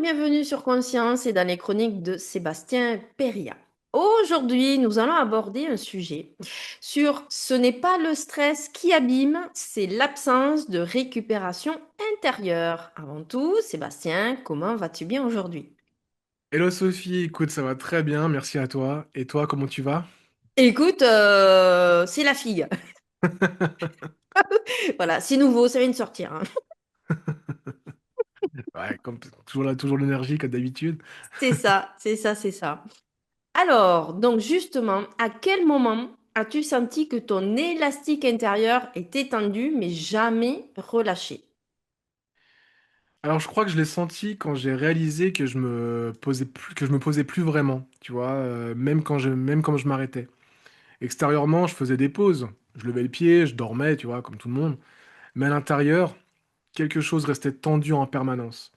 bienvenue sur Conscience et dans les chroniques de Sébastien Perria. Aujourd'hui, nous allons aborder un sujet sur ce n'est pas le stress qui abîme, c'est l'absence de récupération intérieure. Avant tout, Sébastien, comment vas-tu bien aujourd'hui? Hello Sophie, écoute, ça va très bien, merci à toi. Et toi, comment tu vas? Écoute, c'est la fille. Voilà, c'est nouveau, ça vient de sortir, hein. Ouais, comme toujours là, toujours l'énergie comme d'habitude. C'est ça, c'est ça, c'est ça. Alors, donc justement, à quel moment as-tu senti que ton élastique intérieur était tendu mais jamais relâché? Alors je crois que je l'ai senti quand j'ai réalisé que je me posais plus vraiment, tu vois, même quand je m'arrêtais. Extérieurement, je faisais des pauses, je levais le pied, je dormais, tu vois, comme tout le monde. Mais à l'intérieur, quelque chose restait tendu en permanence.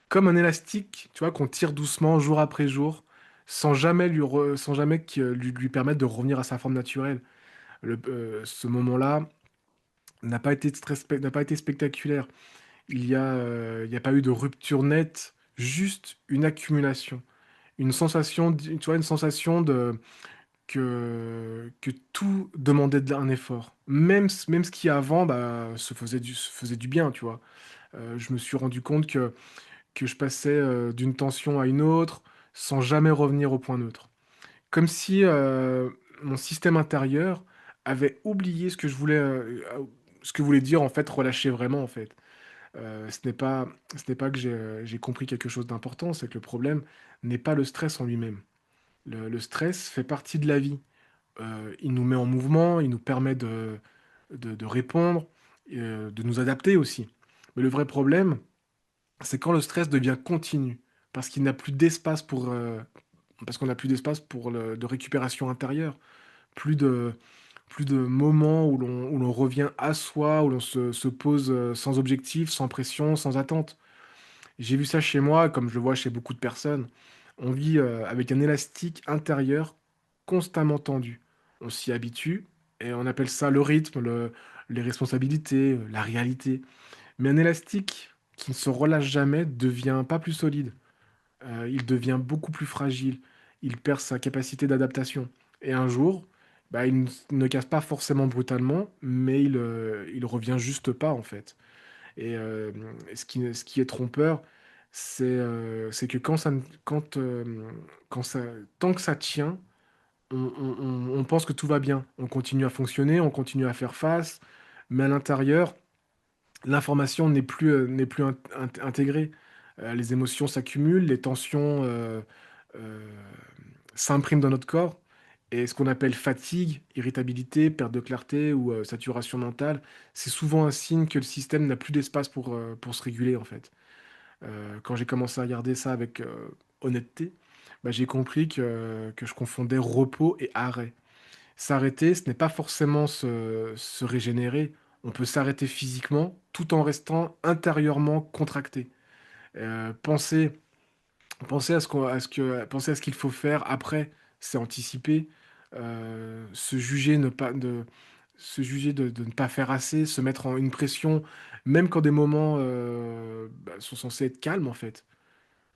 Comme un élastique, tu vois, qu'on tire doucement jour après jour, sans jamais lui permettre de revenir à sa forme naturelle. Ce moment-là n'a pas été spectaculaire. Il y a pas eu de rupture nette, juste une accumulation, une sensation, tu vois, une sensation que tout demandait un effort. Même ce qui avant bah, se faisait du bien, tu vois. Je me suis rendu compte que je passais d'une tension à une autre sans jamais revenir au point neutre. Comme si mon système intérieur avait oublié ce que voulait dire en fait relâcher vraiment en fait. Ce n'est pas que j'ai compris quelque chose d'important, c'est que le problème n'est pas le stress en lui-même. Le stress fait partie de la vie. Il nous met en mouvement, il nous permet de répondre, de nous adapter aussi. Mais le vrai problème, c'est quand le stress devient continu, parce qu'il n'a plus d'espace parce qu'on n'a plus d'espace de récupération intérieure, plus de, plus de moments où l'on revient à soi, où se pose sans objectif, sans pression, sans attente. J'ai vu ça chez moi, comme je le vois chez beaucoup de personnes. On vit avec un élastique intérieur constamment tendu. On s'y habitue et on appelle ça le rythme, les responsabilités, la réalité. Mais un élastique qui ne se relâche jamais devient pas plus solide. Il devient beaucoup plus fragile. Il perd sa capacité d'adaptation. Et un jour, bah, ne casse pas forcément brutalement, mais il revient juste pas en fait. Et ce qui est trompeur, c'est que quand ça, tant que ça tient, on pense que tout va bien. On continue à fonctionner, on continue à faire face, mais à l'intérieur, l'information n'est plus intégrée. Les émotions s'accumulent, les tensions euh, s'impriment dans notre corps. Et ce qu'on appelle fatigue, irritabilité, perte de clarté ou saturation mentale, c'est souvent un signe que le système n'a plus d'espace pour se réguler en fait. Quand j'ai commencé à regarder ça avec honnêteté, bah, j'ai compris que je confondais repos et arrêt. S'arrêter, ce n'est pas forcément se régénérer. On peut s'arrêter physiquement tout en restant intérieurement contracté. Euh, penser, penser à ce qu'il faut faire après, c'est anticiper. Se juger, se juger de ne pas faire assez, se mettre en une pression, même quand des moments bah, sont censés être calmes en fait.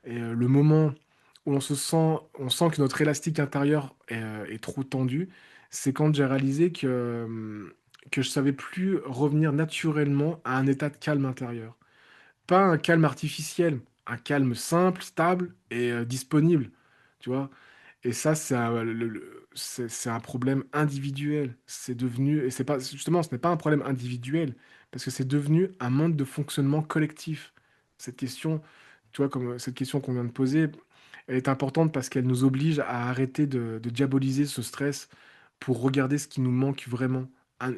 Et le moment où on sent que notre élastique intérieur est trop tendu, c'est quand j'ai réalisé que je savais plus revenir naturellement à un état de calme intérieur. Pas un calme artificiel, un calme simple, stable et disponible, tu vois. Et ça, c'est un problème individuel. C'est devenu, et c'est pas, justement, ce n'est pas un problème individuel, parce que c'est devenu un mode de fonctionnement collectif. Cette question, tu vois, comme cette question qu'on vient de poser, elle est importante parce qu'elle nous oblige à arrêter de diaboliser ce stress pour regarder ce qui nous manque vraiment.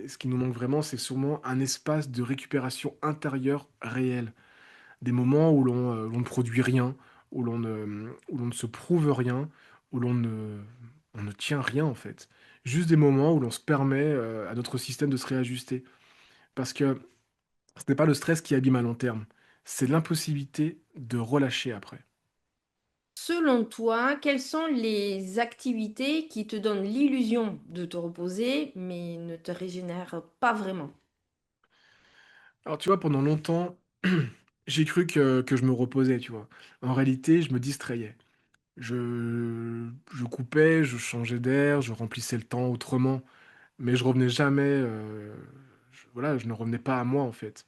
Ce qui nous manque vraiment, c'est sûrement un espace de récupération intérieure réel. Des moments où l'on ne produit rien, où l'on ne se prouve rien, on ne tient rien en fait. Juste des moments où l'on se permet à notre système de se réajuster. Parce que ce n'est pas le stress qui abîme à long terme, c'est l'impossibilité de relâcher après. Selon toi, quelles sont les activités qui te donnent l'illusion de te reposer mais ne te régénèrent pas vraiment? Alors tu vois, pendant longtemps, J'ai cru que je me reposais, tu vois. En réalité, je me distrayais. Je coupais, je changeais d'air, je remplissais le temps autrement, mais je revenais jamais, voilà, je ne revenais pas à moi en fait.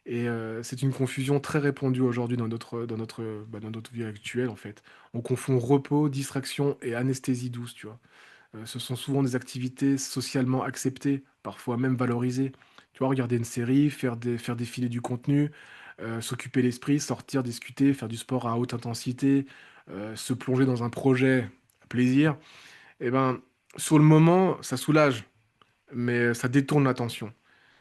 Et c'est une confusion très répandue aujourd'hui dans notre vie actuelle en fait. On confond repos, distraction et anesthésie douce, tu vois. Ce sont souvent des activités socialement acceptées, parfois même valorisées. Tu vois, regarder une série, faire défiler du contenu, s'occuper l'esprit, sortir, discuter, faire du sport à haute intensité, se plonger dans un projet, plaisir. Eh ben, sur le moment, ça soulage, mais ça détourne l'attention.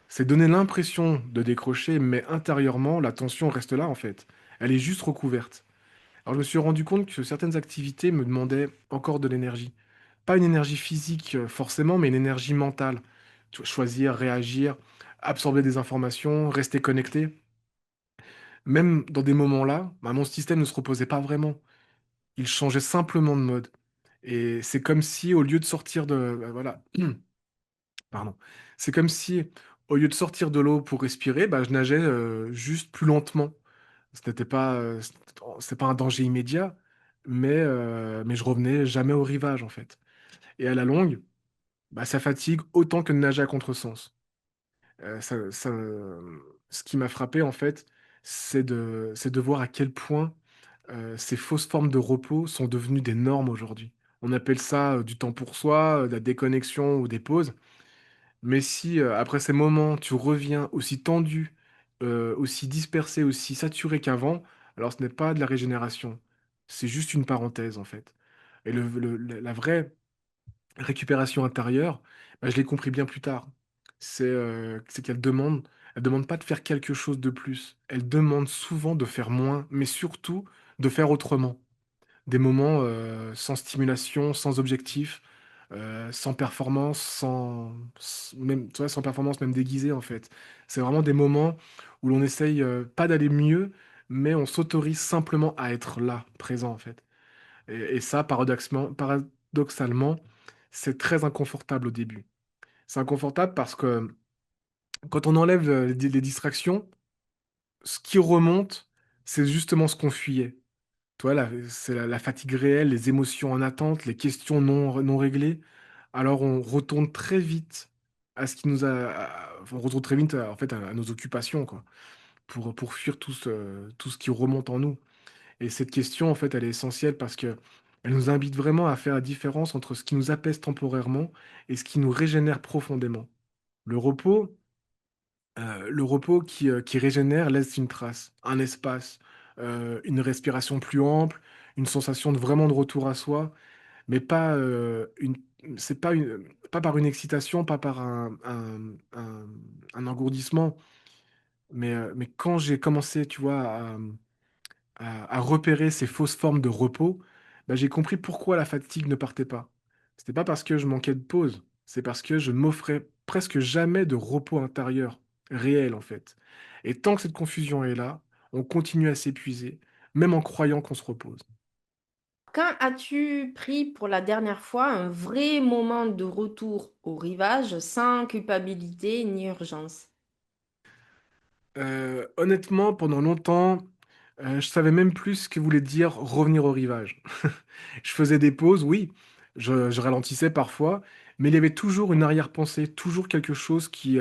C'est donner l'impression de décrocher, mais intérieurement, la tension reste là en fait. Elle est juste recouverte. Alors je me suis rendu compte que certaines activités me demandaient encore de l'énergie. Pas une énergie physique forcément, mais une énergie mentale. Tu vois, choisir, réagir, absorber des informations, rester connecté. Même dans des moments-là, bah, mon système ne se reposait pas vraiment. Il changeait simplement de mode. Et c'est comme si, au lieu de sortir de... bah, voilà, pardon. C'est comme si, au lieu de sortir de l'eau pour respirer, bah, je nageais juste plus lentement. Ce n'était pas, c'était pas un danger immédiat, mais je revenais jamais au rivage, en fait. Et à la longue, bah, ça fatigue autant que de nager à contresens. Ce qui m'a frappé, en fait, c'est de voir à quel point ces fausses formes de repos sont devenues des normes aujourd'hui. On appelle ça du temps pour soi, de la déconnexion ou des pauses. Mais si après ces moments, tu reviens aussi tendu, aussi dispersé, aussi saturé qu'avant, alors ce n'est pas de la régénération. C'est juste une parenthèse, en fait. Et la vraie récupération intérieure, bah, je l'ai compris bien plus tard. C'est elle demande pas de faire quelque chose de plus. Elle demande souvent de faire moins, mais surtout de faire autrement. Des moments sans stimulation, sans objectif, sans performance, même, tu vois, sans performance même déguisée en fait. C'est vraiment des moments où l'on essaye pas d'aller mieux, mais on s'autorise simplement à être là, présent en fait. Et ça, paradoxalement, c'est très inconfortable au début. C'est inconfortable parce que quand on enlève les distractions, ce qui remonte, c'est justement ce qu'on fuyait. Toi, c'est la fatigue réelle, les émotions en attente, les questions non réglées. Alors on retourne très vite à ce qui nous a, on retourne très vite en fait à nos occupations quoi, pour fuir tout ce qui remonte en nous. Et cette question en fait, elle est essentielle parce que elle nous invite vraiment à faire la différence entre ce qui nous apaise temporairement et ce qui nous régénère profondément. Le repos, le repos qui régénère laisse une trace, un espace, une respiration plus ample, une sensation de vraiment de retour à soi, mais pas c'est pas par une excitation, pas par un engourdissement, mais quand j'ai commencé, tu vois, à repérer ces fausses formes de repos, bah, j'ai compris pourquoi la fatigue ne partait pas. C'était pas parce que je manquais de pause, c'est parce que je ne m'offrais presque jamais de repos intérieur, réel en fait. Et tant que cette confusion est là, on continue à s'épuiser, même en croyant qu'on se repose. Quand as-tu pris pour la dernière fois un vrai moment de retour au rivage sans culpabilité ni urgence? Honnêtement, pendant longtemps, je savais même plus ce que voulait dire revenir au rivage. Je faisais des pauses, oui, je ralentissais parfois, mais il y avait toujours une arrière-pensée, toujours quelque chose qui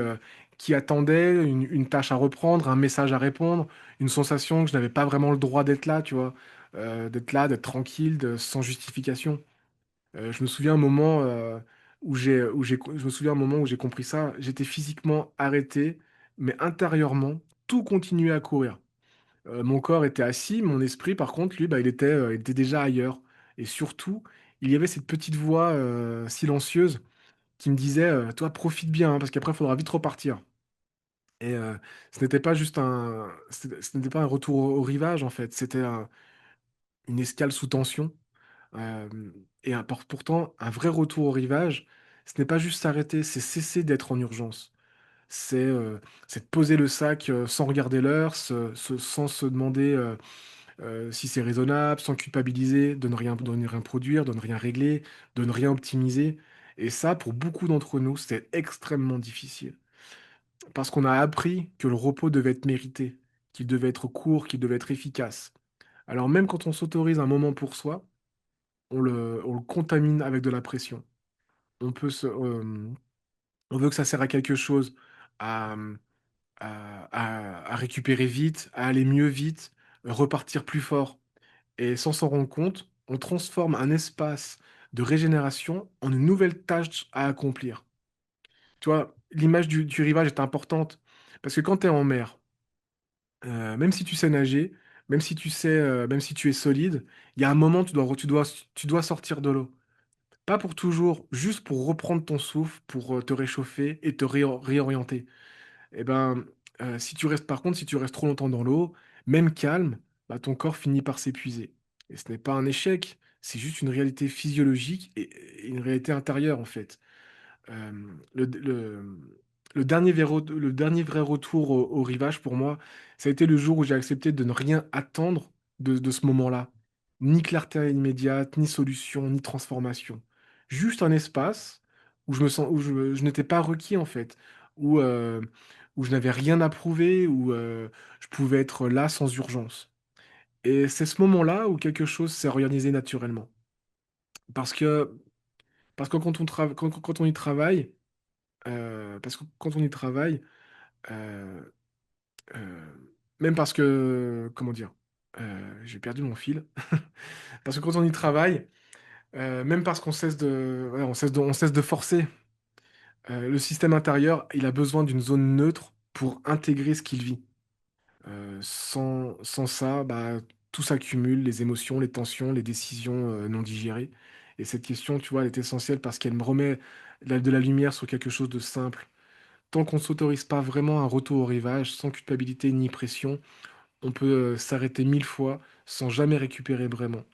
attendait, une tâche à reprendre, un message à répondre, une sensation que je n'avais pas vraiment le droit d'être là, tu vois, d'être là, d'être tranquille, sans justification. Je me souviens un moment je me souviens un moment où j'ai compris ça. J'étais physiquement arrêté, mais intérieurement, tout continuait à courir. Mon corps était assis, mon esprit, par contre, lui, bah, il était déjà ailleurs. Et surtout, il y avait cette petite voix silencieuse qui me disait, toi, profite bien, hein, parce qu'après, il faudra vite repartir. Et ce n'était pas un retour au rivage, en fait. C'était une escale sous tension. Euh, Pourtant, un vrai retour au rivage, ce n'est pas juste s'arrêter, c'est cesser d'être en urgence. C'est c'est de poser le sac sans regarder l'heure, sans se demander si c'est raisonnable, sans culpabiliser, de ne rien produire, de ne rien régler, de ne rien optimiser. Et ça, pour beaucoup d'entre nous, c'est extrêmement difficile. Parce qu'on a appris que le repos devait être mérité, qu'il devait être court, qu'il devait être efficace. Alors même quand on s'autorise un moment pour soi, on le contamine avec de la pression. On peut se, on veut que ça sert à quelque chose, à, à récupérer vite, à aller mieux vite, repartir plus fort. Et sans s'en rendre compte, on transforme un espace de régénération en une nouvelle tâche à accomplir. Tu vois, l'image du rivage est importante parce que quand tu es en mer, même si tu sais nager, même si tu es solide, il y a un moment, tu dois sortir de l'eau. Pas pour toujours, juste pour reprendre ton souffle, pour te réchauffer et te réorienter. Et ben, si tu restes, par contre, si tu restes trop longtemps dans l'eau, même calme, bah, ton corps finit par s'épuiser. Et ce n'est pas un échec, c'est juste une réalité physiologique et une réalité intérieure, en fait. Euh, le, le- le dernier vrai retour au rivage pour moi, ça a été le jour où j'ai accepté de ne rien attendre de ce moment-là. Ni clarté immédiate, ni solution, ni transformation. Juste un espace où je n'étais pas requis en fait, où, euh, où je n'avais rien à prouver, où je pouvais être là sans urgence. Et c'est ce moment-là où quelque chose s'est réorganisé naturellement. Parce que, parce que quand on y travaille, parce que quand on y travaille, euh, euh, même parce que, comment dire, j'ai perdu mon fil. Parce que quand on y travaille, même parce qu'on cesse de, ouais, on cesse de forcer, le système intérieur, il a besoin d'une zone neutre pour intégrer ce qu'il vit. Sans ça, bah, tout s'accumule, les émotions, les tensions, les décisions non digérées. Et cette question, tu vois, elle est essentielle parce qu'elle me remet de la lumière sur quelque chose de simple. Tant qu'on ne s'autorise pas vraiment un retour au rivage, sans culpabilité ni pression, on peut s'arrêter mille fois sans jamais récupérer vraiment.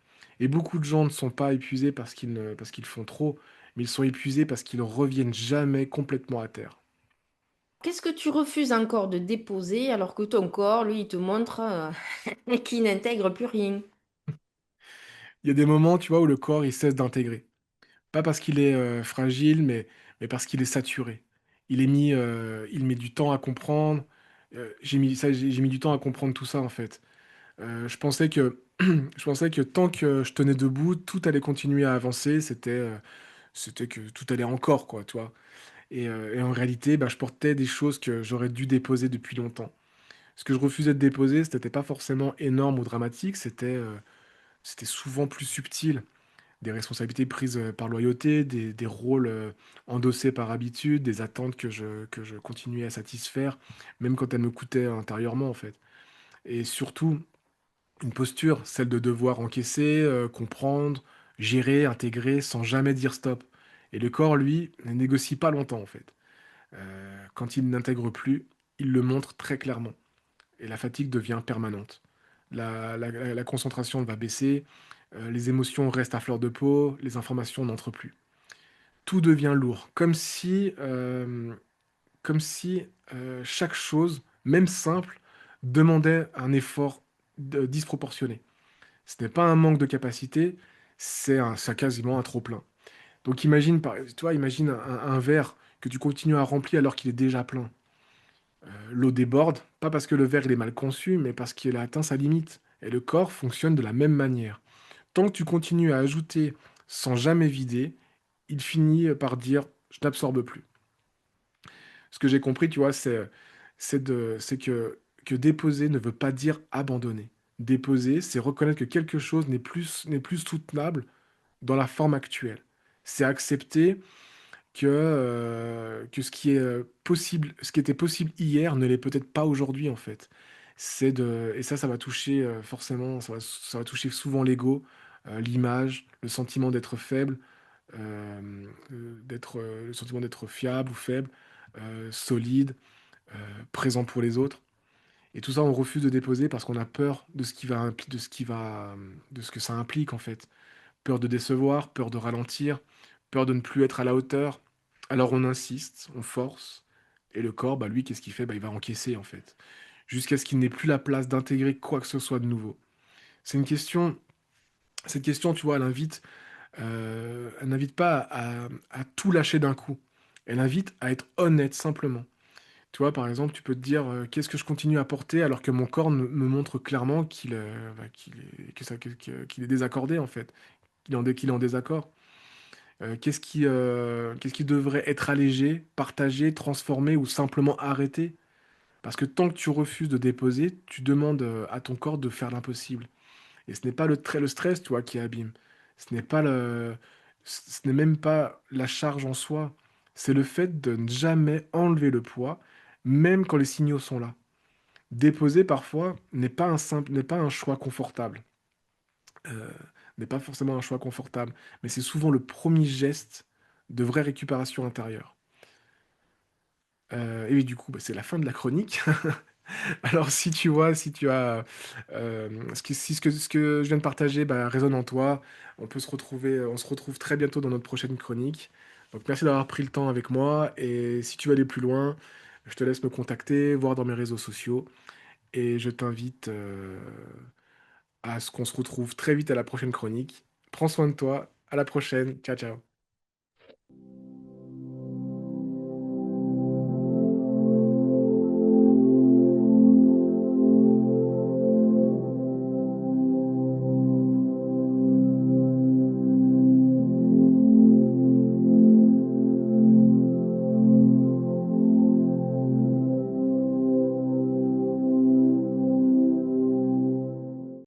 Et beaucoup de gens ne sont pas épuisés parce qu'ils font trop, mais ils sont épuisés parce qu'ils ne reviennent jamais complètement à terre. Qu'est-ce que tu refuses encore de déposer alors que ton corps, lui, il te montre qu'il n'intègre plus rien? Il y a des moments, tu vois, où le corps, il cesse d'intégrer. Pas parce qu'il est fragile, mais parce qu'il est saturé. Il met du temps à comprendre. J'ai mis du temps à comprendre tout ça, en fait. Je pensais que, je pensais que tant que je tenais debout, tout allait continuer à avancer. C'était que tout allait encore, quoi, tu vois. Et en réalité, bah, je portais des choses que j'aurais dû déposer depuis longtemps. Ce que je refusais de déposer, c'était pas forcément énorme ou dramatique, c'était souvent plus subtil. Des responsabilités prises par loyauté, des rôles endossés par habitude, des attentes que je continuais à satisfaire, même quand elles me coûtaient intérieurement, en fait. Et surtout, une posture, celle de devoir encaisser, comprendre, gérer, intégrer, sans jamais dire stop. Et le corps, lui, ne négocie pas longtemps, en fait. Quand il n'intègre plus, il le montre très clairement. Et la fatigue devient permanente. La concentration va baisser, les émotions restent à fleur de peau, les informations n'entrent plus. Tout devient lourd, comme si chaque chose, même simple, demandait un effort disproportionné. Ce n'est pas un manque de capacité, c'est quasiment un trop-plein. Donc imagine, imagine un verre que tu continues à remplir alors qu'il est déjà plein. L'eau déborde, pas parce que le verre il est mal conçu, mais parce qu'il a atteint sa limite. Et le corps fonctionne de la même manière. Tant que tu continues à ajouter sans jamais vider, il finit par dire je n'absorbe plus. Ce que j'ai compris, tu vois, c'est que déposer ne veut pas dire abandonner. Déposer, c'est reconnaître que quelque chose n'est plus soutenable dans la forme actuelle. C'est accepter que ce qui est possible, ce qui était possible hier ne l'est peut-être pas aujourd'hui en fait. Et ça va toucher forcément, ça va toucher souvent l'ego, l'image, le sentiment d'être faible, le sentiment d'être fiable ou faible, solide, présent pour les autres. Et tout ça, on refuse de déposer parce qu'on a peur de ce qui va, de ce que ça implique en fait. Peur de décevoir, peur de ralentir, peur de ne plus être à la hauteur. Alors on insiste, on force, et le corps, bah lui, qu'est-ce qu'il fait? Bah, il va encaisser en fait, jusqu'à ce qu'il n'ait plus la place d'intégrer quoi que ce soit de nouveau. C'est une question, cette question, tu vois, elle n'invite pas à tout lâcher d'un coup. Elle invite à être honnête simplement. Tu vois, par exemple, tu peux te dire, «Qu'est-ce que je continue à porter alors que mon corps me montre clairement qu'il est qu'il est désaccordé, en fait, qu'il est en désaccord?» Qu'est-ce qui devrait être allégé, partagé, transformé ou simplement arrêté? Parce que tant que tu refuses de déposer, tu demandes, à ton corps de faire l'impossible et ce n'est pas le stress, tu vois, qui abîme. Ce n'est pas le ce n'est même pas la charge en soi. C'est le fait de ne jamais enlever le poids, même quand les signaux sont là. Déposer parfois n'est pas un choix confortable, heu, n'est pas forcément un choix confortable, mais c'est souvent le premier geste de vraie récupération intérieure. Et oui, du coup, bah, c'est la fin de la chronique. Alors si tu vois, si tu as, ce que je viens de partager, bah, résonne en toi, on se retrouve très bientôt dans notre prochaine chronique. Donc merci d'avoir pris le temps avec moi et si tu veux aller plus loin, je te laisse me contacter, voir dans mes réseaux sociaux et je t'invite, à ce qu'on se retrouve très vite à la prochaine chronique. Prends soin de toi, à la prochaine. Ciao, ciao.